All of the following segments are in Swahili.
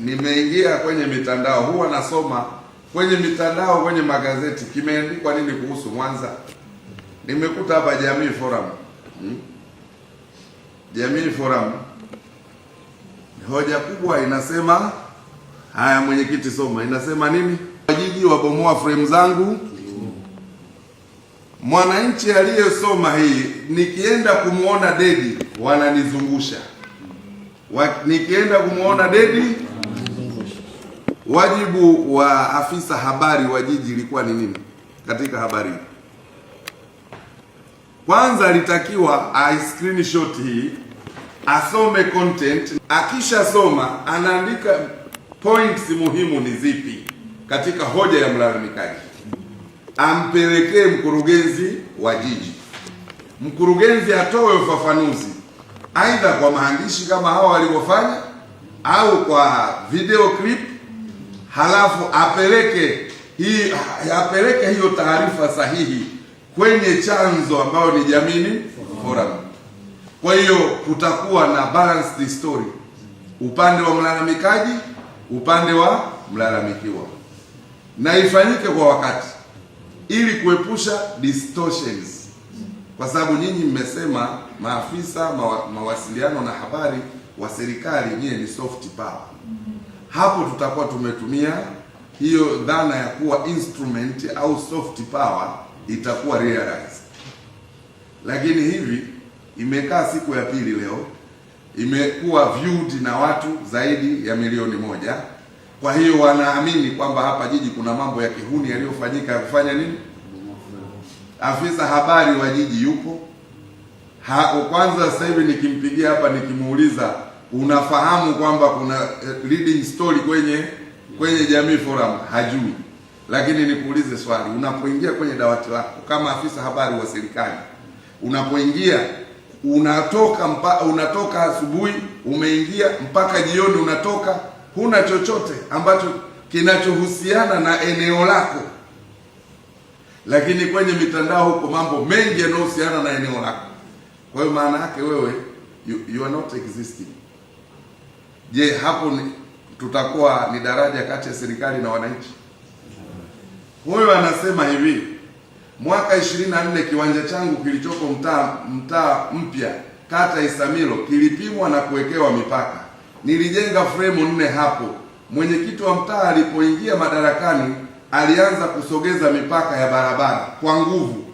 nimeingia kwenye mitandao, huwa nasoma kwenye mitandao, kwenye magazeti kimeandikwa nini kuhusu Mwanza. Nimekuta hapa Jamii Forum. Jamii Forum, hoja kubwa inasema, haya mwenyekiti soma, inasema nini? Wajiji wabomoa frame zangu. Mwananchi aliyesoma hii, nikienda kumuona dedi wananizungusha. Nikienda kumuona dedi, wajibu wa afisa habari wa jiji ilikuwa ni nini katika habari hii? Kwanza alitakiwa screenshot hii, asome content, akisha soma anaandika points muhimu ni zipi katika hoja ya mlalamikaji, ampelekee mkurugenzi wa jiji. Mkurugenzi atoe ufafanuzi aidha kwa maandishi kama hao walivyofanya au kwa video clip, halafu apeleke hiyo taarifa sahihi kwenye chanzo ambayo ni Jamii Forum. Kwa hiyo kutakuwa na balanced story, upande wa mlalamikaji, upande wa mlalamikiwa, na ifanyike kwa wakati ili kuepusha distortions, kwa sababu nyinyi mmesema maafisa mawasiliano na habari wa serikali nyinyi ni soft power. Hapo tutakuwa tumetumia hiyo dhana ya kuwa instrument au soft power itakuwa realized. Lakini hivi imekaa siku ya pili leo, imekuwa viewed na watu zaidi ya milioni 1. Kwa hiyo wanaamini kwamba hapa jiji kuna mambo ya kihuni yaliyofanyika ya kufanya nini? Afisa habari wa jiji yupo. Kwanza sasa hivi nikimpigia hapa nikimuuliza unafahamu kwamba kuna leading story kwenye Jamii Forum, hajui. Lakini nikuulize swali, unapoingia kwenye dawati lako kama afisa habari wa serikali, unapoingia unatoka asubuhi, umeingia mpaka jioni unatoka, huna chochote ambacho kinachohusiana na eneo lako. Lakini kwenye mitandao huko mambo mengi yanayohusiana na eneo lako. Kwa hiyo maana yake wewe you are not existing. Je, hapo tutakuwa ni daraja kati ya serikali na wananchi? Huyo anasema hivi, mwaka 24 kiwanja changu kilichoko mtaa mpya kata Isamilo kilipimwa na kuwekewa mipaka. Nilijenga fremu 4 hapo. Mwenyekiti wa mtaa alipoingia madarakani alianza kusogeza mipaka ya barabara kwa nguvu.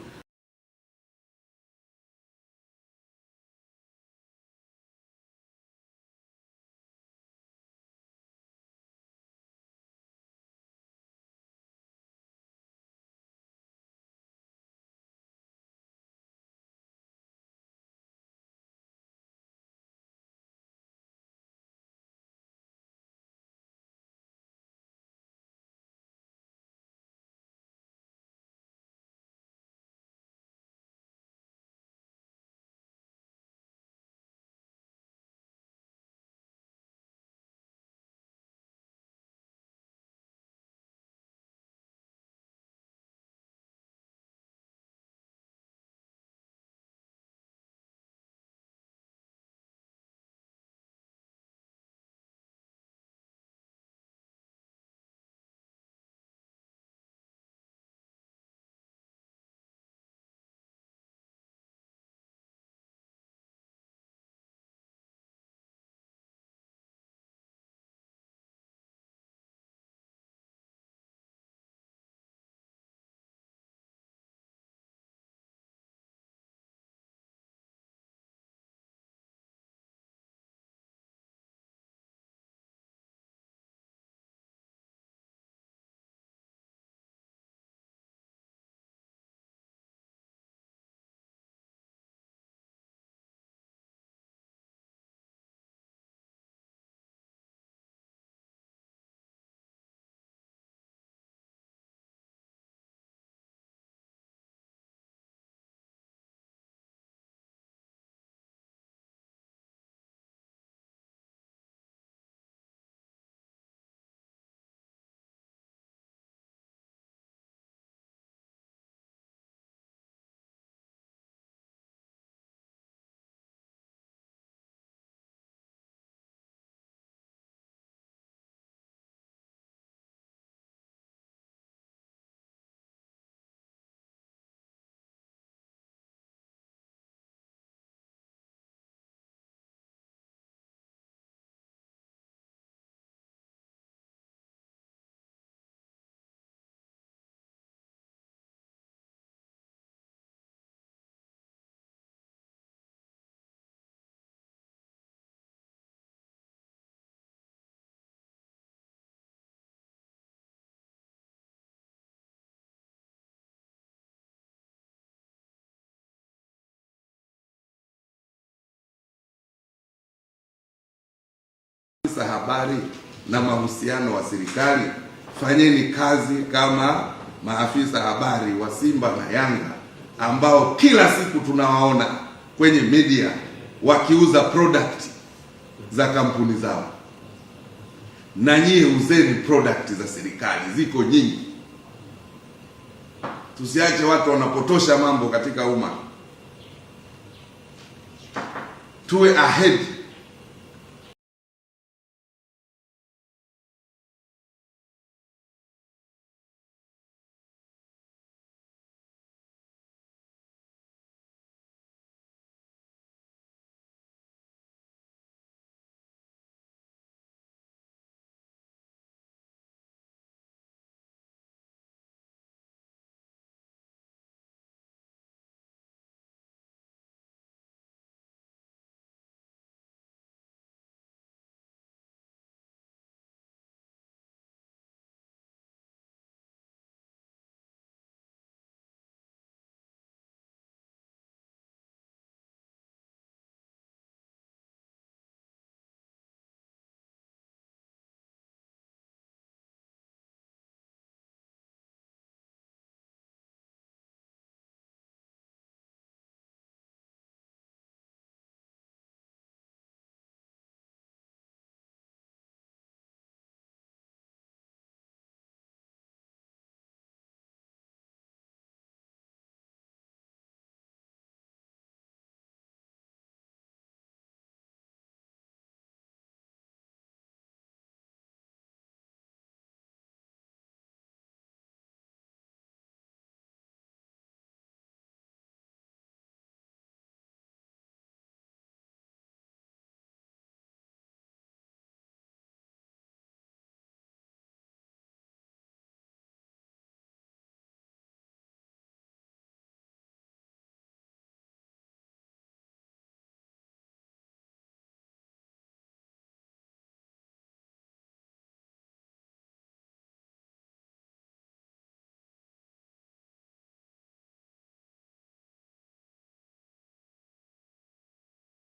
habari na mahusiano wa serikali, fanyeni kazi kama maafisa habari wa Simba na Yanga ambao kila siku tunawaona kwenye media wakiuza product za kampuni zao. Na nyie uzeni product za serikali, ziko nyingi. Tusiache watu wanapotosha mambo katika umma. Tuwe ahead